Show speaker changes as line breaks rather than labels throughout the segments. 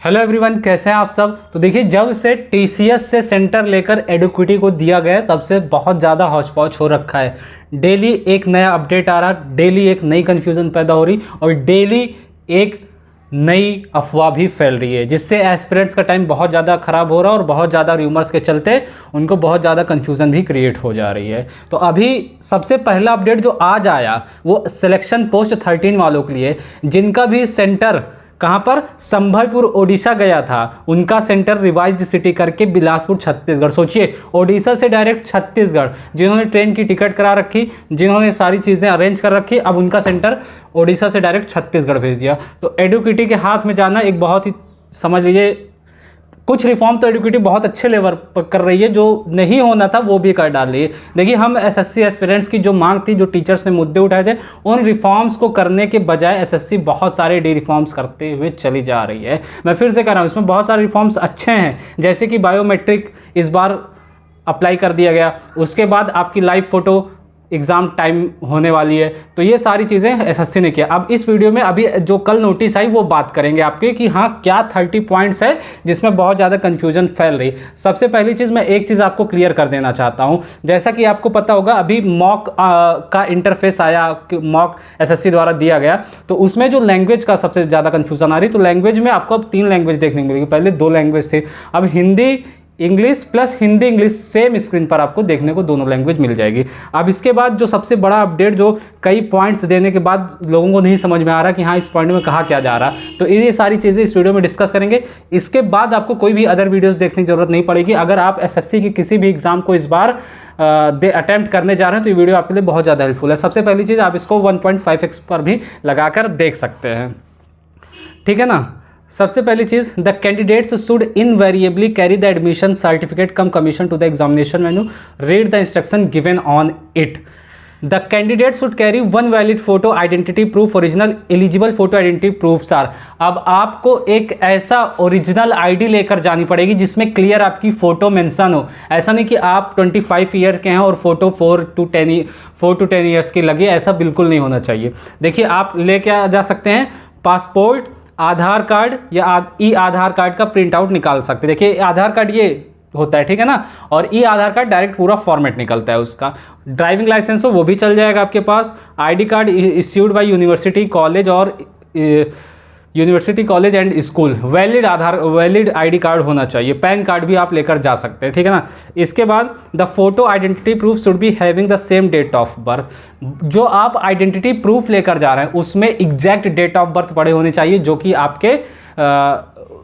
Hello everyone, कैसे हैं आप सब। तो देखिए, जब से टीसीएस से सेंटर लेकर एडुक्विटी को दिया गया तब से बहुत ज़्यादा हौच पौच हो रखा है। डेली एक नया अपडेट आ रहा, डेली एक नई कन्फ्यूज़न पैदा हो रही और डेली एक नई अफवाह भी फैल रही है, जिससे एस्पिरेंट्स का टाइम बहुत ज़्यादा ख़राब हो रहा है और बहुत ज़्यादा र्यूमर्स के चलते उनको बहुत ज़्यादा कन्फ्यूज़न भी क्रिएट हो जा रही है। तो अभी सबसे पहला अपडेट जो आज आया वो सिलेक्शन पोस्ट 13 वालों के लिए, जिनका भी सेंटर कहाँ पर संबलपुर ओडिशा गया था, उनका सेंटर रिवाइज्ड सिटी करके बिलासपुर छत्तीसगढ़। सोचिए, ओडिशा से डायरेक्ट छत्तीसगढ़, जिन्होंने ट्रेन की टिकट करा रखी, जिन्होंने सारी चीज़ें अरेंज कर रखी, अब उनका सेंटर ओडिशा से डायरेक्ट छत्तीसगढ़ भेज दिया। तो एडुक्विटी के हाथ में जाना एक बहुत ही, समझ लीजिए, कुछ रिफॉर्म तो एडुक्विटी बहुत अच्छे लेवल पर कर रही है, जो नहीं होना था वो भी कर डाल रही है। देखिए, हम एसएससी एस्पिरेंट्स की जो मांग थी, जो टीचर्स ने मुद्दे उठाए थे, उन रिफॉर्म्स को करने के बजाय एसएससी बहुत सारे डी रिफॉर्म्स करते हुए चली जा रही है। मैं फिर से कह रहा हूँ, इसमें बहुत सारे रिफॉर्म्स अच्छे हैं, जैसे कि बायोमेट्रिक इस बार अप्लाई कर दिया गया, उसके बाद आपकी लाइव फ़ोटो एग्ज़ाम टाइम होने वाली है। तो ये सारी चीज़ें एसएससी ने किया। अब इस वीडियो में अभी जो कल नोटिस आई वो बात करेंगे आपके कि हाँ, क्या 30 पॉइंट्स है जिसमें बहुत ज़्यादा कन्फ्यूजन फैल रही। सबसे पहली चीज़, मैं एक चीज़ आपको क्लियर कर देना चाहता हूँ। जैसा कि आपको पता होगा, अभी मॉक का इंटरफेस आया, मॉक एसएससी द्वारा दिया गया, तो उसमें जो लैंग्वेज का सबसे ज़्यादा कन्फ्यूज़न आ रही। तो लैंग्वेज में आपको अब 3 लैंग्वेज देखने को मिलेगी। पहले 2 लैंग्वेज थी, अब Hindi English plus Hindi English same screen पर आपको देखने को दोनों लैंग्वेज मिल जाएगी। अब इसके बाद जो सबसे बड़ा अपडेट, जो कई पॉइंट्स देने के बाद लोगों को नहीं समझ में आ रहा कि हाँ, इस पॉइंट में कहा क्या जा रहा, तो ये सारी चीज़ें इस वीडियो में डिस्कस करेंगे। इसके बाद आपको कोई भी अदर वीडियोस देखने की जरूरत नहीं पड़ेगी। अगर आप एसएससी की किसी भी एग्जाम को इस बार अटैम्प्ट करने जा रहे हैं तो ये वीडियो आपके लिए बहुत ज़्यादा हेल्पफुल है। सबसे पहली चीज़, आप इसको 1.5x पर भी लगाकर देख सकते हैं, ठीक है ना। सबसे पहली चीज, the candidates should invariably carry the admission certificate cum commission to the examination venue, read the instruction given on it. The candidate should carry 1 valid photo identity proof, original eligible photo identity proof are. अब आपको एक ऐसा original ID लेकर जानी पड़ेगी जिसमें clear आपकी photo mention हो। ऐसा नहीं कि आप 25 ईयर के हैं और फोटो 4 to 10 ईयर्स की लगे, ऐसा बिल्कुल नहीं होना चाहिए। देखिए, आप लेके जा सकते हैं पासपोर्ट, आधार कार्ड या ई आधार कार्ड का प्रिंट आउट निकाल सकते हैं। देखिए, आधार कार्ड ये होता है, ठीक है ना, और ई आधार कार्ड डायरेक्ट पूरा फॉर्मेट निकलता है उसका। ड्राइविंग लाइसेंस हो वो भी चल जाएगा आपके पास। ID card issued by university college और university college and school, valid ID card होना चाहिए। पैन कार्ड भी आप लेकर जा सकते हैं, ठीक है ना। इसके बाद, the photo identity proof should be having the same date of birth. जो आप आइडेंटिटी प्रूफ लेकर जा रहे हैं उसमें एग्जैक्ट डेट ऑफ बर्थ पड़े होने चाहिए, जो कि आपके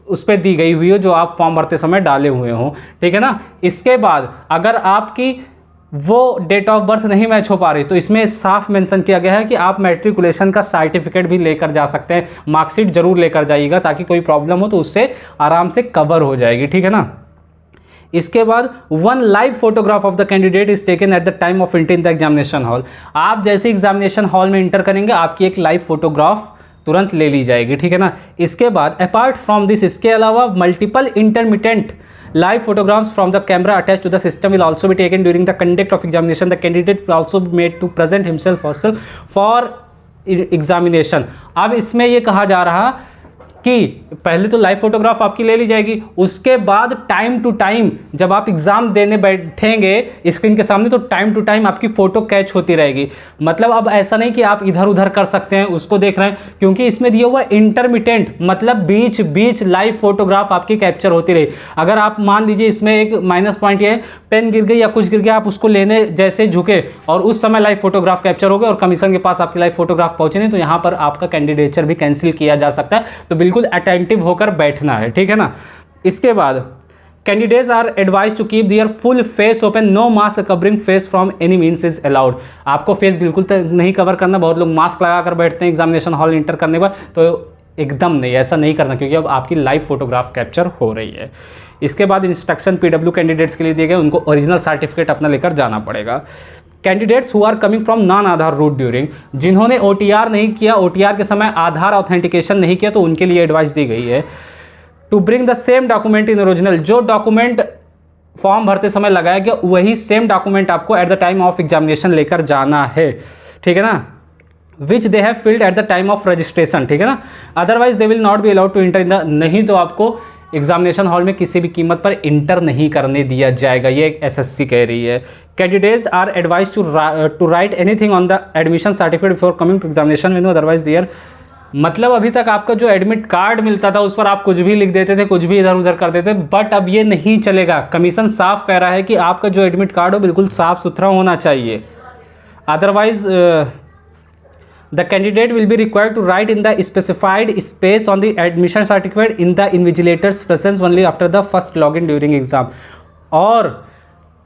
उस पर दी गई हुई हो, जो आप फॉर्म भरते समय डाले हुए हों, ठीक है ना। इसके बाद, अगर आपकी वो डेट ऑफ बर्थ नहीं मैच हो पा रही तो इसमें साफ मेंशन किया गया है कि आप मैट्रिकुलेशन का सर्टिफिकेट भी लेकर जा सकते हैं। मार्कशीट जरूर लेकर जाइएगा, ताकि कोई प्रॉब्लम हो तो उससे आराम से कवर हो जाएगी, ठीक है ना। इसके बाद, 1 live photograph of the candidate is taken at the time of entry in the examination hall. आप जैसे एग्जामिनेशन हॉल में इंटर करेंगे, आपकी एक लाइव फोटोग्राफ तुरंत ले ली जाएगी, ठीक है ना। इसके बाद, अपार्ट फ्रॉम दिस, इसके अलावा multiple intermittent live photographs from the camera attached to the system will also be taken during the conduct of examination. The candidate will also be made to present himself or herself for examination. अब इसमें ये कहा जा रहा कि पहले तो live photograph आपकी ले ली जाएगी, उसके बाद टाइम टू टाइम जब आप एग्जाम देने बैठेंगे स्क्रीन के सामने, तो टाइम टू टाइम आपकी फोटो कैच होती रहेगी। मतलब अब ऐसा नहीं कि आप इधर उधर कर सकते हैं, उसको देख रहे हैं, क्योंकि इसमें दिया हुआ इंटरमिटेंट, मतलब बीच बीच लाइव फोटोग्राफ आपकी कैप्चर होती रही। अगर आप मान लीजिए, इसमें एक माइनस पॉइंट ये है, पेन गिर गई या कुछ गिर गया, आप उसको लेने जैसे झुके और उस समय लाइव फोटोग्राफ कैप्चर हो गए और कमीशन के पास आपकी लाइव फोटोग्राफ पहुंचे नहीं, तो यहाँ पर आपका कैंडिडेचर भी कैंसिल किया जा सकता है। तो बिल्कुल अटेंटिव होकर बैठना है, ठीक है ना। इसके बाद, candidates are advise to keep their full face open, no mask covering face from any means is allowed. आपको फेस बिल्कुल नहीं कवर करना। बहुत लोग मास्क लगाकर बैठते हैं एग्जामिनेशन हॉल इंटर करने के बाद, तो एकदम नहीं, ऐसा नहीं करना, क्योंकि अब आपकी लाइव फोटोग्राफ कैप्चर हो रही है। इसके बाद, इंस्ट्रक्शन पीडब्ल्यू कैंडिडेट्स के लिए दिए गए, उनको ओरिजिनल सर्टिफिकेट अपना लेकर जाना पड़ेगा। Candidates who are coming from non Aadhaar route during, जिन्होंने ओटीआर नहीं किया, ओटीआर के समय आधार ऑथेंटिकेशन नहीं किया, तो उनके लिए एडवाइस दी गई है to bring the same document in original. जो डॉक्यूमेंट फॉर्म भरते समय लगाया गया वही सेम डॉक्यूमेंट आपको at the time of examination लेकर जाना है, ठीक है ना। Which they have filled at the time of registration, ठीक है ना। Otherwise they will not be allowed to enter in the, नहीं तो आपको एग्जामिनेशन हॉल में किसी भी कीमत पर इंटर नहीं करने दिया जाएगा, ये एक एसएससी कह रही है। Candidates are advise to write anything on the admission certificate before coming to examination venue, otherwise there, मतलब अभी तक आपका जो एडमिट कार्ड मिलता था उस पर आप कुछ भी लिख देते थे, कुछ भी इधर उधर कर देते, बट अब ये नहीं चलेगा। कमीशन साफ कह रहा है कि आपका जो एडमिट कार्ड हो बिल्कुल साफ सुथरा होना चाहिए। Otherwise the candidate will be required to write in the specified space on the admission certificate in the invigilator's presence only after the first login during exam। और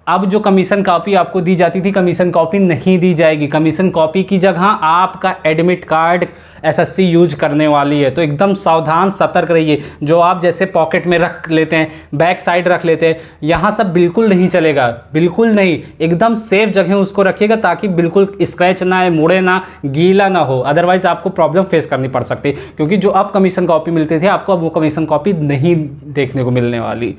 अब जो कमीशन कॉपी आपको दी जाती थी, कमीशन कॉपी नहीं दी जाएगी। Commission copy की जगह आपका एडमिट कार्ड एसएससी यूज करने वाली है, तो एकदम सावधान सतर्क रहिए। जो आप जैसे पॉकेट में रख लेते हैं, बैक साइड रख लेते हैं, यहाँ सब बिल्कुल नहीं चलेगा, बिल्कुल नहीं। एकदम सेफ जगह उसको रखिएगा ताकि बिल्कुल स्क्रैच ना है, मुड़े ना, गीला ना हो, अदरवाइज आपको प्रॉब्लम फेस करनी पड़ सकती है। क्योंकि जो अब कमीशन कॉपी मिलती थी आपको अब वो कमीशन कॉपी नहीं देखने को मिलने वाली।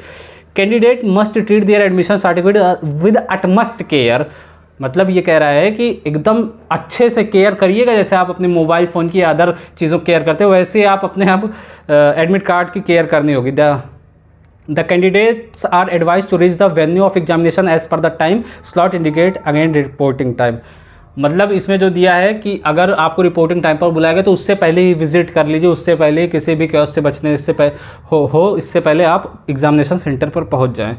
Candidate must treat their admission certificate with utmost care, मतलब ये कह रहा है कि एकदम अच्छे से केयर करिएगा, जैसे आप अपने मोबाइल फ़ोन की अदर चीज़ों की केयर करते हो वैसे आप अपने आप एडमिट कार्ड की केयर करनी होगी। The candidates are advise to reach the venue of examination as per the time slot indicate again reporting time, मतलब इसमें जो दिया है कि अगर आपको रिपोर्टिंग टाइम पर बुलाया गया तो उससे पहले ही विजिट कर लीजिए, उससे पहले किसी भी केओस से बचने इससे इससे पहले आप एग्जामिनेशन सेंटर पर पहुंच जाएं।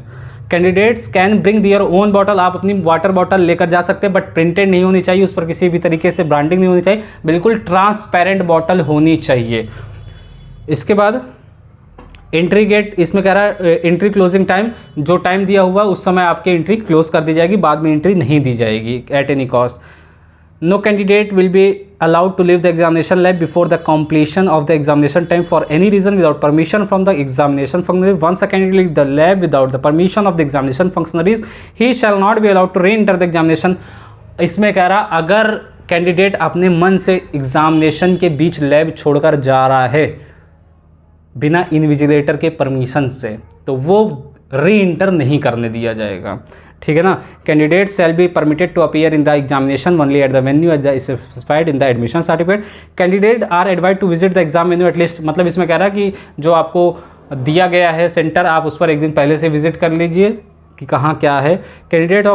Candidates can bring their own bottle, आप अपनी वाटर बॉटल लेकर जा सकते हैं, बट प्रिंटेड नहीं होनी चाहिए, उस पर किसी भी तरीके से ब्रांडिंग नहीं होनी चाहिए, बिल्कुल ट्रांसपेरेंट बॉटल होनी चाहिए। इसके बाद एंट्री गेट, इसमें कह रहा है एंट्री क्लोजिंग टाइम, जो टाइम दिया हुआ उस समय आपकी एंट्री क्लोज कर दी जाएगी, बाद में एंट्री नहीं दी जाएगी at any cost. No candidate will be allowed to leave the examination lab before the completion of the examination time for any reason without permission from the examination functionary. Once a candidate leaves the lab without the permission of the examination functionaries, he shall not be allowed to re-enter the examination। इसमें कह रहा अगर candidate अपने मन से examination के बीच lab छोड़कर जा रहा है बिना इन्विजिलेटर के परमिशन से, तो वो री इंटर नहीं करने दिया जाएगा, ठीक है ना। Candidate shall be permitted to appear in the examination only at the venue as specified in the admission certificate. Candidate are advise to visit the exam venue at least, मतलब इसमें कह रहा है कि जो आपको दिया गया है सेंटर आप उस पर एक दिन पहले से विजिट कर लीजिए कि कहाँ क्या है। Candidature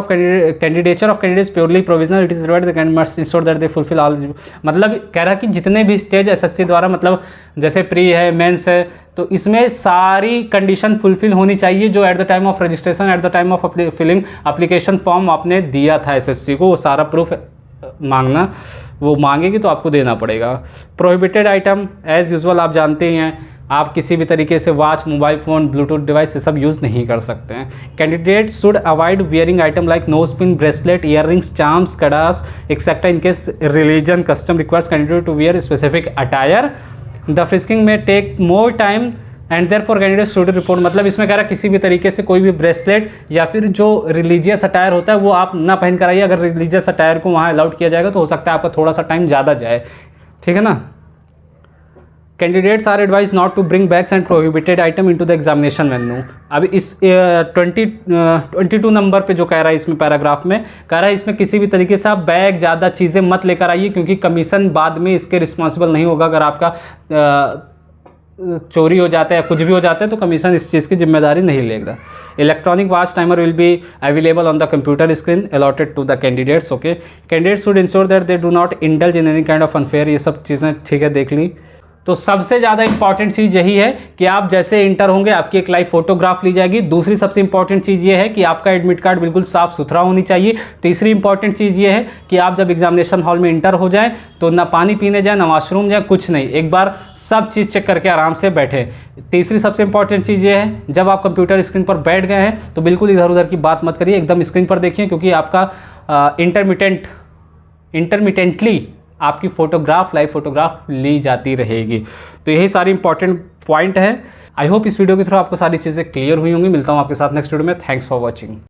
of candidates purely provisional, it is required the must ensure that they fulfil all, मतलब कह रहा है कि जितने भी स्टेज एसएससी द्वारा, मतलब जैसे प्री है, मेंस है, तो इसमें सारी कंडीशन फुलफिल होनी चाहिए जो at the time of registration, at the time of filling application form आपने दिया था एसएससी को, वो सारा प्रूफ मांगना, वो मांगेगी तो आपको देना पड़ेगा। प्रोहिबिटेड आइटम एज यूजुअल आप जानते ही हैं, आप किसी भी तरीके से watch, mobile phone, Bluetooth device ये सब यूज़ नहीं कर सकते हैं। Candidate should avoid wearing item like nose pin, bracelet, ear rings, charms, कडास etcetera in case religion custom requires candidate to wear specific attire. The frisking may take more time and therefore candidate should report, मतलब इसमें कह रहा है किसी भी तरीके से कोई भी ब्रेसलेट या फिर जो रिलीजियस अटायर होता है वो आप ना पहन कर आइए। अगर रिलीजियस अटायर को वहाँ अलाउड किया जाएगा तो हो सकता है आपका थोड़ा सा टाइम ज़्यादा जाए, ठीक है ना। Candidates are advise not to bring bags and prohibited item into the examination venue. अब इस 22 नंबर पे जो कह रहा है इसमें पैराग्राफ में कह रहा है इसमें किसी भी तरीके से आप बैग ज़्यादा चीज़ें मत लेकर आइए, क्योंकि कमीशन बाद में इसके रिस्पॉन्सिबल नहीं होगा। अगर आपका चोरी हो जाता है या कुछ भी हो जाता है तो कमीशन इस चीज़ की जिम्मेदारी नहीं लेगा। Electronic watch timer will be available on the computer screen allotted to the candidates. Okay, candidates should ensure that they do not indulge in any kind of unfair, ये सब चीज़ें ठीक है देख ली। तो सबसे ज़्यादा इंपॉर्टेंट चीज़ यही है कि आप जैसे इंटर होंगे आपकी एक लाइव फोटोग्राफ ली जाएगी। दूसरी सबसे इंपॉर्टेंट चीज़ ये है कि आपका एडमिट कार्ड बिल्कुल साफ़ सुथरा होनी चाहिए। तीसरी इंपॉर्टेंट चीज़ ये है कि आप जब एग्जामिनेशन हॉल में इंटर हो जाएं तो ना पानी पीने जाए, ना वॉशरूम जाए, कुछ नहीं, एक बार सब चीज़ चेक करके आराम से बैठे। तीसरी सबसे इंपॉर्टेंट चीज़ ये है जब आप कंप्यूटर स्क्रीन पर बैठ गए हैं तो बिल्कुल इधर उधर की बात मत करिए, एकदम स्क्रीन पर देखिए, क्योंकि आपका इंटरमिटेंटली आपकी फ़ोटोग्राफ, लाइव फोटोग्राफ ली जाती रहेगी। तो यही सारी इंपॉर्टेंट पॉइंट है। आई होप इस वीडियो के थ्रू आपको सारी चीज़ें क्लियर हुई होंगी। मिलता हूँ आपके साथ नेक्स्ट वीडियो में। Thanks for watching.